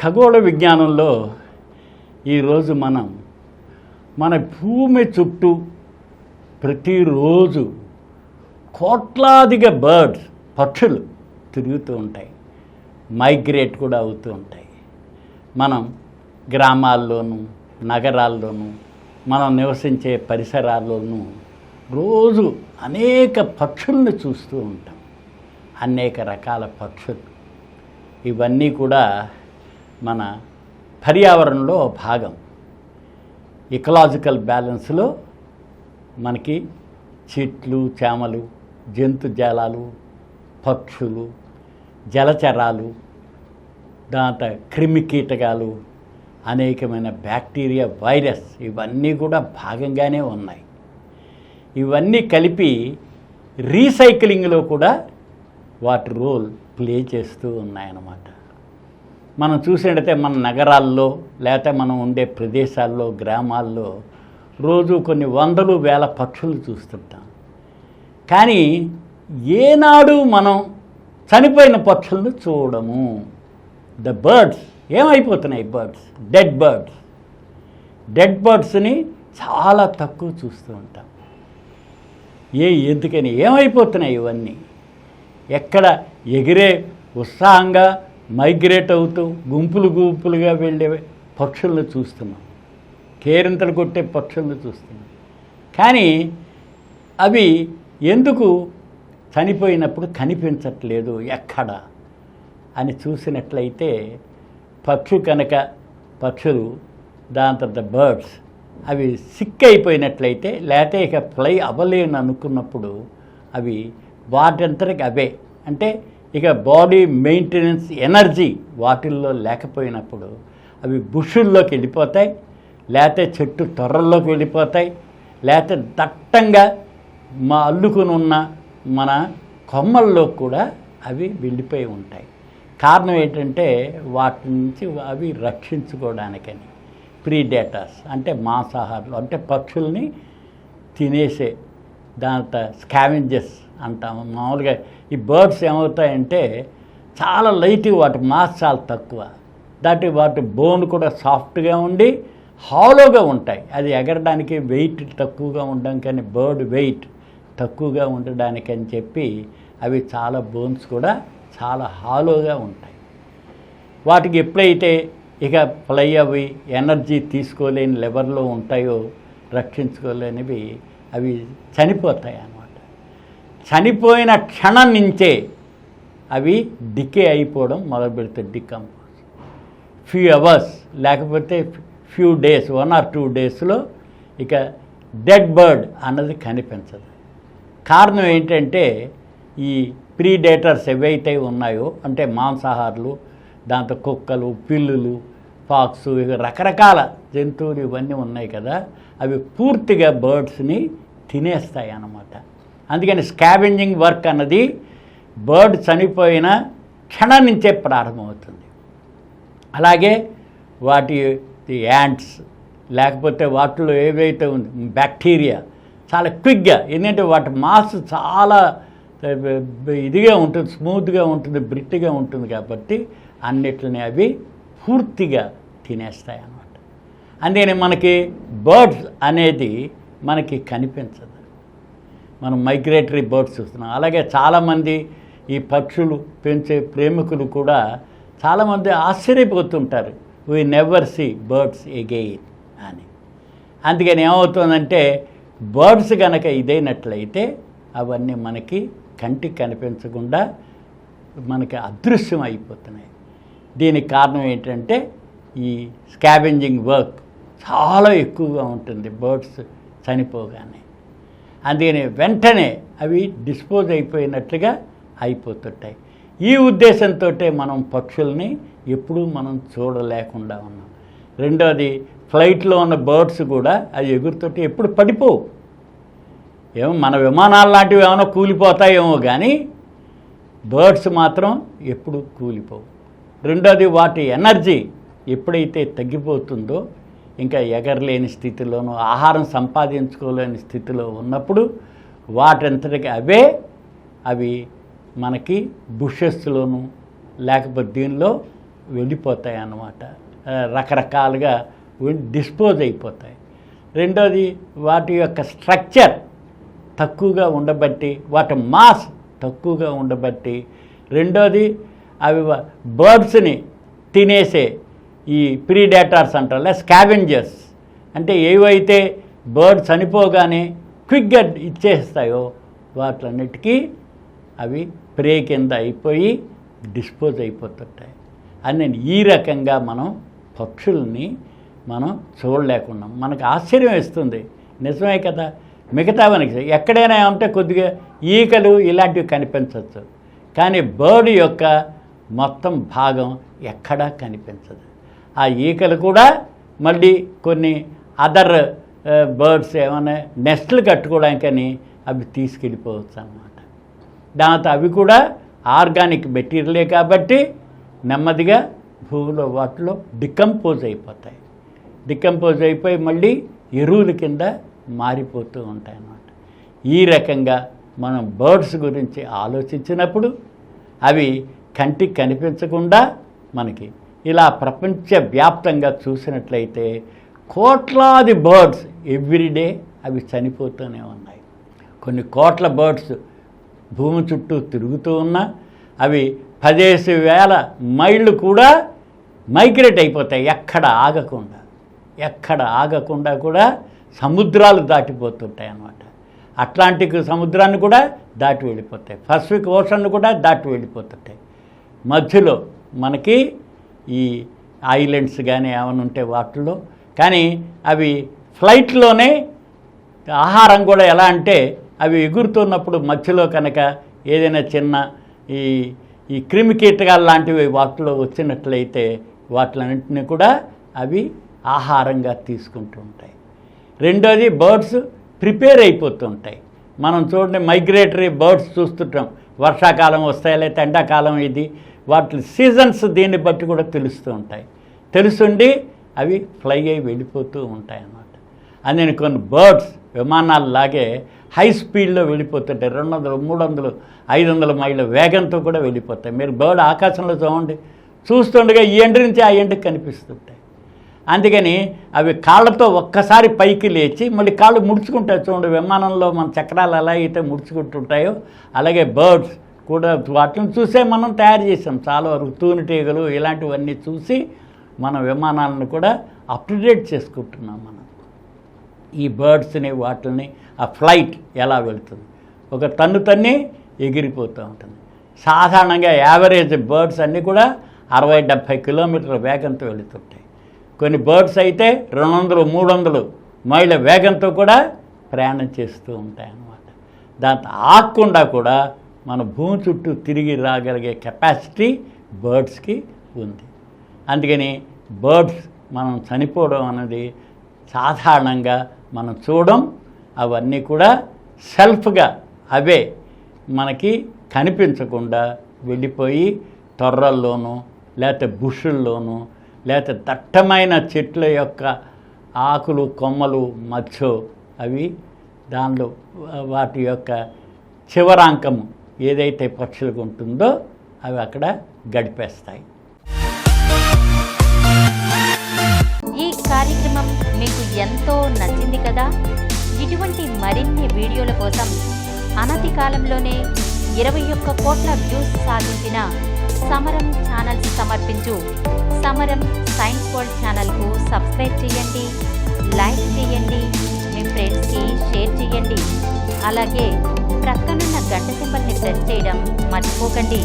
ఖగోళ విజ్ఞానంలో ఈరోజు మన భూమి చుట్టూ ప్రతిరోజు కోట్లాదిగా పక్షులు తిరుగుతూ ఉంటాయి, మైగ్రేట్ కూడా అవుతూ ఉంటాయి. మనం గ్రామాల్లోనూ నగరాల్లోనూ మనం నివసించే పరిసరాల్లోనూ రోజు అనేక పక్షులను చూస్తూ ఉంటాం. అనేక రకాల పక్షులు ఇవన్నీ కూడా మన పర్యావరణంలో భాగం. ఇకలాజికల్ బ్యాలెన్స్లో మనకి చెట్లు, చేమలు, జంతుజాలాలు, పక్షులు, జలచరాలు, దాంతో క్రిమి కీటకాలు, అనేకమైన బ్యాక్టీరియా, వైరస్ ఇవన్నీ కూడా భాగంగానే ఉన్నాయి. ఇవన్నీ కలిపి రీసైక్లింగ్లో కూడా వాటి రోల్ ప్లే చేస్తూ ఉన్నాయన్నమాట. మనం చూసినట్టయితే మన నగరాల్లో లేకపోతే మనం ఉండే ప్రదేశాల్లో, గ్రామాల్లో రోజు కొన్ని వందలు వేల పక్షులు చూస్తుంటాం. కానీ ఏనాడు మనం చనిపోయిన పక్షులను చూడము. ద బర్డ్స్ ఏమైపోతున్నాయి? డెడ్ బర్డ్స్ని చాలా తక్కువ చూస్తూ ఉంటాం. ఎందుకని ఏమైపోతున్నాయి ఇవన్నీ? ఎక్కడ ఎగిరే ఉత్సాహంగా మైగ్రేట్ అవుతూ గుంపులుగా వెళ్ళే పక్షులను చూస్తున్నాం, కేరింతలు కొట్టే పక్షులను చూస్తున్నాం. కానీ అవి ఎందుకు చనిపోయినప్పుడు కనిపించట్లేదు ఎక్కడ అని చూసినట్లయితే పక్షులు దాని తర్వాత బర్డ్స్ అవి సిక్ అయిపోయినట్లయితే లేకపోతే ఇక ఫ్లై అవ్వలేని అనుకున్నప్పుడు అవి వాటంతటికి అవే, అంటే ఇక బాడీ మెయింటెనెన్స్ ఎనర్జీ వాటిల్లో లేకపోయినప్పుడు అవి బుషుల్లోకి వెళ్ళిపోతాయి, లేకపోతే చెట్టు తొర్రల్లోకి వెళ్ళిపోతాయి, లేకపోతే దట్టంగా అల్లుకుని ఉన్న మన కొమ్మల్లో కూడా అవి వెళ్ళిపోయి ఉంటాయి. కారణం ఏంటంటే వాటి నుంచి అవి రక్షించుకోవడానికని. ప్రీడేటర్స్ అంటే మాంసాహారులు, అంటే పక్షుల్ని తినేసే దాంతో స్కావెంజర్స్ అంటాము. మామూలుగా ఈ బర్డ్స్ ఏమవుతాయంటే చాలా లైట్గా, వాటి మాస్ చాలా తక్కువ, వాటి బోన్ కూడా సాఫ్ట్గా ఉండి హాలోగా ఉంటాయి. అది ఎగరడానికి వెయిట్ తక్కువగా ఉండడం, కానీ బర్డ్ వెయిట్ తక్కువగా ఉండడానికి అని చెప్పి అవి చాలా బోన్స్ కూడా చాలా హాలోగా ఉంటాయి. వాటికి ఎప్పుడైతే ఇక ఫ్లై అవి ఎనర్జీ తీసుకోలేని లెవెల్లో ఉంటాయో, రక్షించుకోలేనివి, అవి చనిపోతాయి అన్నమాట. చనిపోయిన క్షణం నుంచే అవి డికే అయిపోవడం మొదలు పెడతాయి, డికంపోజ్. ఫ్యూ అవర్స్ లేకపోతే ఫ్యూ డేస్, 1 or 2 డేస్లో ఇక డెడ్ బర్డ్ అన్నది కనిపించదు. కారణం ఏంటంటే ఈ ప్రీడేటర్స్ ఏవైతే ఉన్నాయో, అంటే మాంసాహారులు, దాంతో కుక్కలు, పిల్లులు, ఫాక్స్, ఇక రకరకాల జంతువులు ఇవన్నీ ఉన్నాయి కదా, అవి పూర్తిగా బర్డ్స్ని తినేస్తాయి అన్నమాట. అందుకని స్కావెంజింగ్ వర్క్ అన్నది బర్డ్ చనిపోయిన క్షణం నుంచే ప్రారంభమవుతుంది. అలాగే వాటి యాంట్స్ లేకపోతే వాటిలో ఏవైతే ఉంది బ్యాక్టీరియా చాలా క్విక్గా, ఎందుకంటే వాటి మాస్ చాలా ఇదిగా ఉంటుంది, స్మూత్గా ఉంటుంది, బ్రిట్గా ఉంటుంది కాబట్టి అన్నిటిని అవి పూర్తిగా తినేస్తాయి అన్నమాట. అందుకని మనకి బర్డ్స్ అనేది మనకి కనిపించదు. మనం మైగ్రేటరీ బర్డ్స్ చూస్తున్నాం. అలాగే చాలామంది ఈ పక్షులు పెంచే ప్రేమికులు కూడా చాలామంది ఆశ్చర్యపోతుంటారు, we never see birds again అని. అందుకని ఏమవుతుందంటే బర్డ్స్ కనుక ఇదైనట్లయితే అవన్నీ మనకి కంటికి కనిపించకుండా మనకి అదృశ్యం అయిపోతున్నాయి. దీనికి కారణం ఏంటంటే ఈ స్కావెంజింగ్ వర్క్ చాలా ఎక్కువగా ఉంటుంది బర్డ్స్ చనిపోగానే. అందుకని వెంటనే అవి డిస్పోజ్ అయిపోయినట్లుగా అయిపోతుంటాయి. ఈ ఉద్దేశంతో మనం పక్షుల్ని ఎప్పుడూ మనం చూడలేకుండా ఉన్నాం. రెండోది, ఫ్లైట్లో ఉన్న బర్డ్స్ కూడా అవి ఎగురుతుంటే ఎప్పుడు పడిపోవు. ఏమో మన విమానాలు లాంటివి ఏమైనా కూలిపోతాయేమో, కానీ బర్డ్స్ మాత్రం ఎప్పుడు కూలిపోవు. రెండోది, వాటి ఎనర్జీ ఎప్పుడైతే తగ్గిపోతుందో, ఇంకా ఎగరలేని స్థితిలోనూ ఆహారం సంపాదించుకోలేని స్థితిలో ఉన్నప్పుడు వాటంతటికి అవి మనకి బుషెస్లోను లేకపోతే దీనిలో వెళ్ళిపోతాయి అన్నమాట. రకరకాలుగా డిస్పోజ్ అయిపోతాయి. రెండోది వాటి యొక్క స్ట్రక్చర్ తక్కువగా ఉండబట్టి, వాటి మాస్ తక్కువగా ఉండబట్టి, రెండోది అవి బర్డ్స్ని తినేసే ఈ ప్రీడేటర్స్ అంటారు, స్కావెంజర్స్ అంటే ఏవైతే బర్డ్ చనిపోగానే క్విక్గా ఇచ్చేస్తాయో వాటిలన్నిటికీ అవి ప్రే కింద అయిపోయి డిస్పోజ్ అయిపోతుంటాయి. అని ఈ రకంగా మనం పక్షుల్ని మనం చూడలేకున్నాం. మనకు ఆశ్చర్యం వేస్తుంది, నిజమే కదా. మిగతావనికి ఎక్కడైనా ఉంటే కొద్దిగా ఈకలు ఇలాంటివి కనిపించవచ్చు, కానీ బర్డ్ యొక్క మొత్తం భాగం ఎక్కడా కనిపించదు. ఆ ఈకలు కూడా మళ్ళీ కొన్ని అదర్ బర్డ్స్ ఏమైనా నెస్ట్లు కట్టుకోవడానికని అవి తీసుకెళ్ళిపోవచ్చు అన్నమాట. దాంతో అవి కూడా ఆర్గానిక్ మెటీరియలే కాబట్టి నెమ్మదిగా భూమిలో వాటిలో డికంపోజ్ అయిపోతాయి. డికంపోజ్ అయిపోయి మళ్ళీ ఎరువుల కింద మారిపోతూ ఉంటాయి అన్నమాట. ఈ రకంగా మనం బర్డ్స్ గురించి ఆలోచించినప్పుడు అవి కంటికి కనిపించకుండా మనకి ఇలా ప్రపంచవ్యాప్తంగా చూసినట్లయితే కోట్లాది బర్డ్స్ ఎవ్రీడే అవి చనిపోతూనే ఉన్నాయి. కొన్ని కోట్ల బర్డ్స్ భూమి చుట్టూ తిరుగుతూ ఉన్నా అవి 10,000 మైళ్ళు కూడా మైగ్రేట్ అయిపోతాయి, ఎక్కడ ఆగకుండా కూడా సముద్రాలు దాటిపోతుంటాయి అన్నమాట. అట్లాంటిక్ సముద్రాన్ని కూడా దాటి వెళ్ళిపోతాయి, పసిఫిక్ ఓషన్ కూడా దాటి వెళ్ళిపోతుంటాయి. మధ్యలో మనకి ఈ ఐలాండ్స్ కానీ ఏమైనా ఉంటే వాటిల్లో, కానీ అవి ఫ్లైట్లోనే ఆహారం కూడా ఎలా అంటే అవి ఎగురుతున్నప్పుడు మధ్యలో కనుక ఏదైనా చిన్న ఈ క్రిమి కీటకాలు లాంటివి వాటిలో వచ్చినట్లయితే వాటిలన్నింటినీ కూడా అవి ఆహారంగా తీసుకుంటూ ఉంటాయి. రెండోది బర్డ్స్ ప్రిపేర్ అయిపోతుంటాయి. మనం చూడండి మైగ్రేటరీ బర్డ్స్ చూస్తుంటాం, వర్షాకాలం వస్తాయి లేకపోతే ఎండాకాలం ఇది, వాటి సీజన్స్ దీన్ని బట్టి కూడా తెలుస్తూ ఉంటాయి. తెలుసుండి అవి ఫ్లై అయి వెళ్ళిపోతూ ఉంటాయి అన్నమాట. అందుకని కొన్ని బర్డ్స్ విమానాలు లాగే హై స్పీడ్లో వెళ్ళిపోతుంటాయి, 200, 300, 500 మైళ్ళ వేగంతో కూడా వెళ్ళిపోతాయి. మీరు బర్డ్ ఆకాశంలో చూస్తుండగా ఈ ఎండ్ నుంచి ఆ ఎండ్కి కనిపిస్తుంటాయి. అందుకని అవి కాళ్ళతో ఒక్కసారి పైకి లేచి మళ్ళీ కాళ్ళు ముడుచుకుంటాయి. చూడండి విమానంలో మన చక్రాలు ఎలా అయితే ముడుచుకుంటుంటాయో అలాగే బర్డ్స్ కూడా వాటిని చూసే మనం తయారు చేసాం. చాలా వరకు తూనిటీగలు ఇలాంటివన్నీ చూసి మన విమానాలను కూడా అప్డేట్ చేసుకుంటున్నాం మనం. ఈ బర్డ్స్ని వాటిని ఆ ఫ్లైట్ ఎలా వెళుతుంది, ఒక తన్ని ఎగిరిపోతూ ఉంటుంది. సాధారణంగా యావరేజ్ బర్డ్స్ అన్నీ కూడా 60-70 కిలోమీటర్ల వేగంతో వెళుతుంటాయి. కొన్ని బర్డ్స్ అయితే 200-300 మైళ్ళ వేగంతో కూడా ప్రయాణం చేస్తూ ఉంటాయి అన్నమాట. దాంతో ఆగకుండా కూడా మన భూమి చుట్టూ తిరిగి రాగలిగే కెపాసిటీ బర్డ్స్కి ఉంది. అందుకని బర్డ్స్ మనం చనిపోవడం అన్నది సాధారణంగా మనం చూడడం, అవన్నీ కూడా సెల్ఫ్గా అవే మనకి కనిపించకుండా వెళ్ళిపోయి తొర్రల్లోనూ లేకపోతే బుషుల్లోనూ లేకపోతే దట్టమైన చెట్ల యొక్క ఆకులు కొమ్మలు మధ్య అవి దానిలో వాటి యొక్క చివరాంకము ఏదైతే పక్షులకు ఉంటుందో అవి అక్కడ గడిపేస్తాయి. ఈ కార్యక్రమం మీకు ఎంతో నచ్చింది కదా. ఇటువంటి మరిన్ని వీడియోల కోసం అనతి కాలంలోనే 21 కోట్ల వ్యూస్ సాధించిన సమరం ఛానల్స్ సమర్పించు సమరం సైన్స్ వరల్డ్ ఛానల్కు సబ్స్క్రైబ్ చేయండి, లైక్ చేయండి, మీ ఫ్రెండ్స్కి షేర్ చేయండి. అలాగే ప్రక్కనున్న గంట సింబల్ని ప్రెస్ చేయడం మర్చిపోకండి.